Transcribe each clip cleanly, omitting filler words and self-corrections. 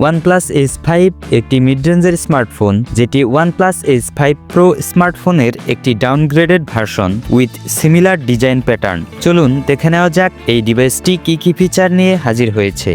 OnePlus Ace 5 একটি mid রেঞ্জের smartphone, যেটি OnePlus Ace 5 Pro স্মার্টফোনের একটি downgraded version with similar design pattern. চলুন দেখে নেওয়া যাক এই ডিভাইসটি কি ফিচার নিয়ে হাজির হয়েছে।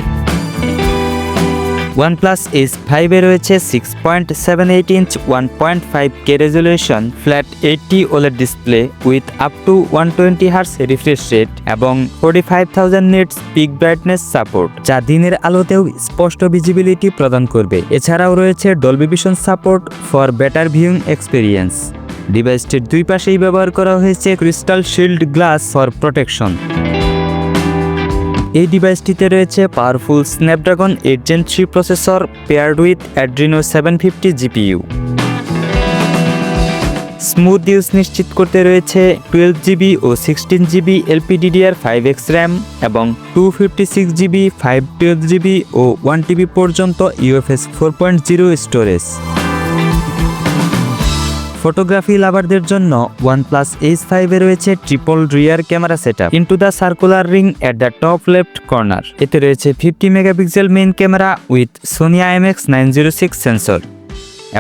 OnePlus Ace 5 এ রয়েছে 6.78 inch 1.5K resolution flat 80 OLED display with up to 120 Hz refresh rate এবং 45,000 নিটস পিক ব্রাইটনেস সাপোর্ট, যা দিনের আলোতেও স্পষ্ট ভিজিবিলিটি প্রদান করবে। এছাড়াও রয়েছে Dolby Vision support for better viewing experience. ডিভাইসটির দুই পাশেই ব্যবহার করা হয়েছে crystal shield glass for protection. এই ডিভাইসটিতে রয়েছে powerful Snapdragon 8 Gen 3 processor paired with Adreno 750 GPU। Smooth use নিশ্চিত করতে রয়েছে 12GB ও 16GB LPDDR5X র্যাম এবং 256GB 512GB ও 1TB পর্যন্ত UFS 4.0 স্টোরেজ। ফটোগ্রাফি লাভারদের জন্য OnePlus Ace 5 এ রয়েছে triple rear camera setup into the circular ring at the top left corner. এতে রয়েছে 50 megapixel main camera with Sony IMX906 sensor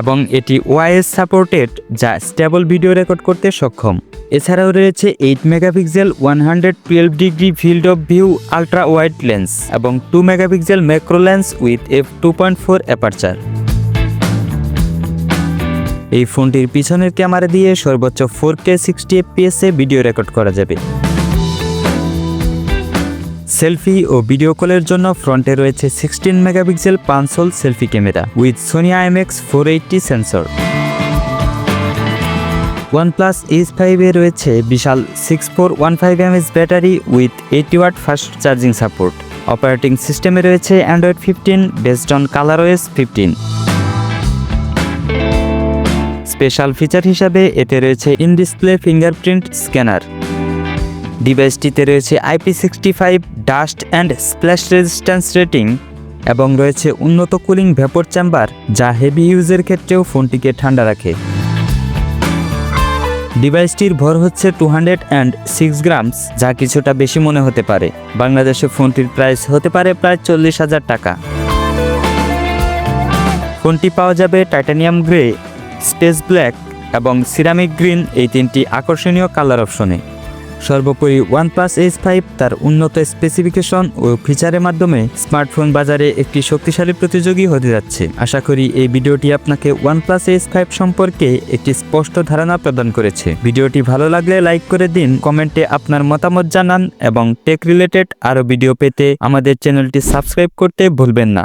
এবং এটি OIS supported, যা স্টেবল ভিডিও রেকর্ড করতে সক্ষম। এছাড়াও রয়েছে 8 megapixel 112 degree field of view ultra wide lens এবং 2 megapixel macro lens with f2.4 aperture. এই ফোনটির পিছনের ক্যামেরা দিয়ে সর্বোচ্চ 4K 60 fps এ ভিডিও রেকর্ড করা যাবে। সেলফি ও ভিডিও কলের জন্য ফ্রন্টে রয়েছে 16 megapixel punch hole selfie camera with Sony IMX480 sensor. OnePlus Ace 5 এ রয়েছে বিশাল 6415 mAh battery with 80 watt fast charging support. Operating সিস্টেমে রয়েছে Android 15 based on ColorOS 15। Special feature হিসাবে এতে রয়েছে ইন ডিসপ্লে ফিঙ্গারপ্রিন্ট স্ক্যানার। ডিভাইসটিতে রয়েছে IP65 dust and splash resistance rating এবং রয়েছে উন্নত কুলিং ভেপর চেম্বার, যা হেভি ইউজের ক্ষেত্রেও ফোনটিকে ঠান্ডা রাখে। ডিভাইসটির ভর হচ্ছে 206 গ্রামস, যা কিছুটা বেশি মনে হতে পারে। বাংলাদেশে ফোনটির প্রাইস হতে পারে প্রায় 40,000 টাকা। ফোনটি পাওয়া যাবে টাইটানিয়াম গ্রে, স্পেস ব্ল্যাক এবং সিরামিক গ্রিন, এই তিনটি আকর্ষণীয় কালার অপশনে। সর্বোপরি OnePlus Ace 5 তার উন্নত স্পেসিফিকেশন ও ফিচারের মাধ্যমে স্মার্টফোন বাজারে একটি শক্তিশালী প্রতিযোগী হতে যাচ্ছে। আশা করি এই ভিডিওটি আপনাকে OnePlus Ace 5 সম্পর্কে একটি স্পষ্ট ধারণা প্রদান করেছে। ভিডিওটি ভালো লাগলে লাইক করে দিন, কমেন্টে আপনার মতামত জানান এবং টেক রিলেটেড আরও ভিডিও পেতে আমাদের চ্যানেলটি সাবস্ক্রাইব করতে ভুলবেন না।